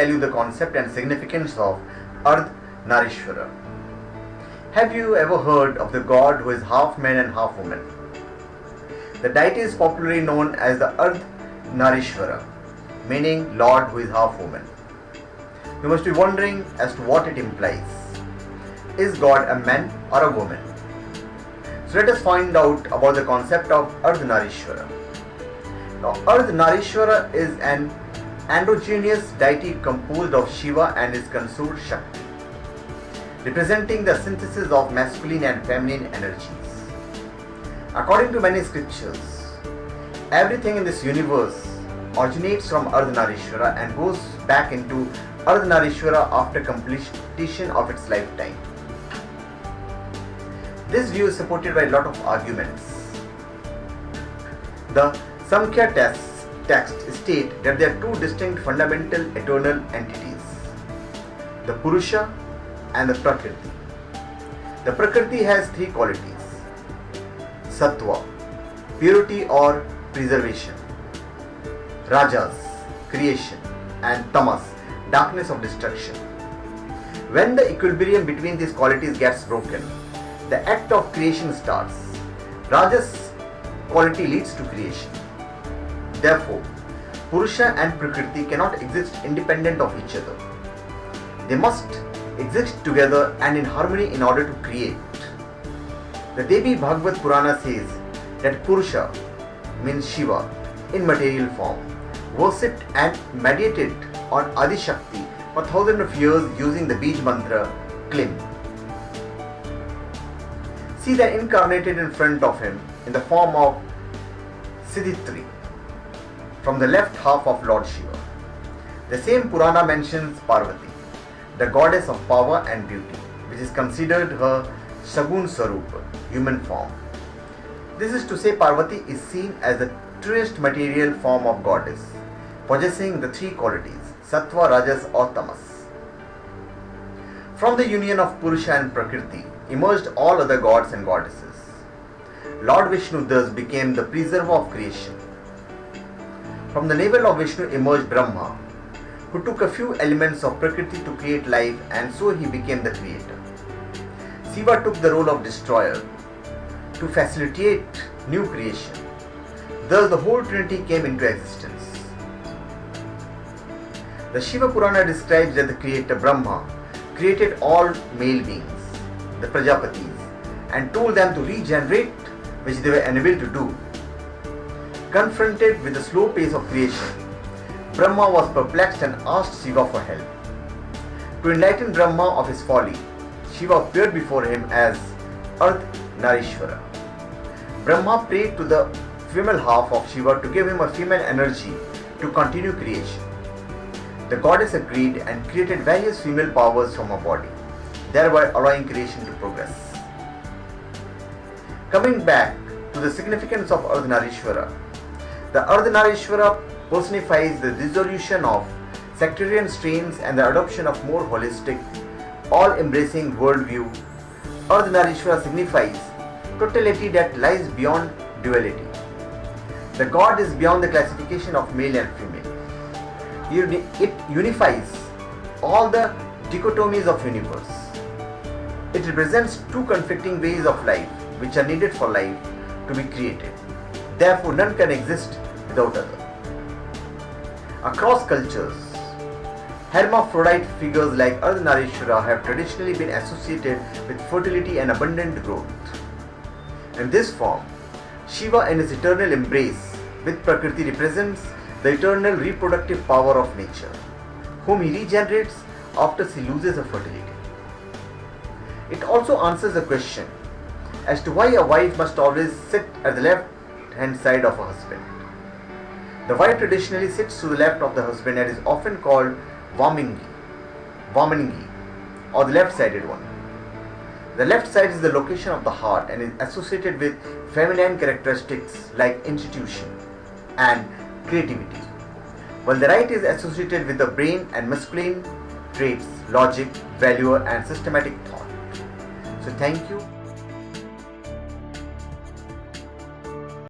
tell you the concept and significance of Ardhanarishwara. Have you ever heard of the god who is half man and half woman? The deity is popularly known as the Ardhanarishwara, meaning Lord who is half woman. You must be wondering as to what it implies. Is God a man or a woman? So let us find out about the concept of Ardhanarishwara. Now, Ardhanarishwara is an androgynous deity composed of Shiva and his consort Shakti, representing the synthesis of masculine and feminine energies. According to many scriptures, everything in this universe originates from Ardhanarishwara and goes back into Ardhanarishwara after completion of its lifetime. This view is supported by a lot of arguments. The Samkhya text state that there are two distinct fundamental eternal entities, the Purusha and the Prakriti. The Prakriti has three qualities: Sattva, purity or preservation; Rajas, creation; and Tamas, darkness of destruction. When the equilibrium between these qualities gets broken, the act of creation starts. Rajas quality leads to creation. Therefore, Purusha and Prakriti cannot exist independent of each other. They must exist together and in harmony in order to create. The Devi Bhagavad Purana says that Purusha means Shiva in material form, worshipped and meditated on Adi Shakti for thousands of years using the Bij mantra Klim. See that incarnated in front of him in the form of Siddhitri from the left half of Lord Shiva. The same Purana mentions Parvati, the goddess of power and beauty, which is considered her Sagun Sarupa, human form. This is to say, Parvati is seen as the truest material form of goddess, possessing the three qualities, Sattva, Rajas or Tamas. From the union of Purusha and Prakriti emerged all other gods and goddesses. Lord Vishnu thus became the preserver of creation. From the navel of Vishnu emerged Brahma, who took a few elements of Prakriti to create life, and so he became the creator. Shiva took the role of destroyer to facilitate new creation. Thus the whole trinity came into existence. The Shiva Purana describes that the creator Brahma created all male beings, the Prajapatis, and told them to regenerate, which they were unable to do. Confronted with the slow pace of creation, Brahma was perplexed and asked Shiva for help. To enlighten Brahma of his folly, Shiva appeared before him as Ardhanarishwara. Brahma prayed to the female half of Shiva to give him a female energy to continue creation. The goddess agreed and created various female powers from her body, thereby allowing creation to progress. Coming back to the significance of Ardhanarishwara, the Ardhanarishwara personifies the dissolution of sectarian strains and the adoption of more holistic, all-embracing worldview. Ardhanarishwara signifies totality that lies beyond duality. The god is beyond the classification of male and female. It unifies all the dichotomies of universe. It represents two conflicting ways of life which are needed for life to be created. Therefore, none can exist without other. Across cultures, hermaphrodite figures like Ardhanarishwara have traditionally been associated with fertility and abundant growth. In this form, Shiva in his eternal embrace with Prakriti represents the eternal reproductive power of nature, whom he regenerates after she loses her fertility. It also answers the question as to why a wife must always sit at the left hand side of her husband. The wife traditionally sits to the left of the husband and is often called Vamangi, or the left-sided one. The left side is the location of the heart and is associated with feminine characteristics like institution and creativity, while the right is associated with the brain and masculine traits, logic, value and systematic thought. So thank you.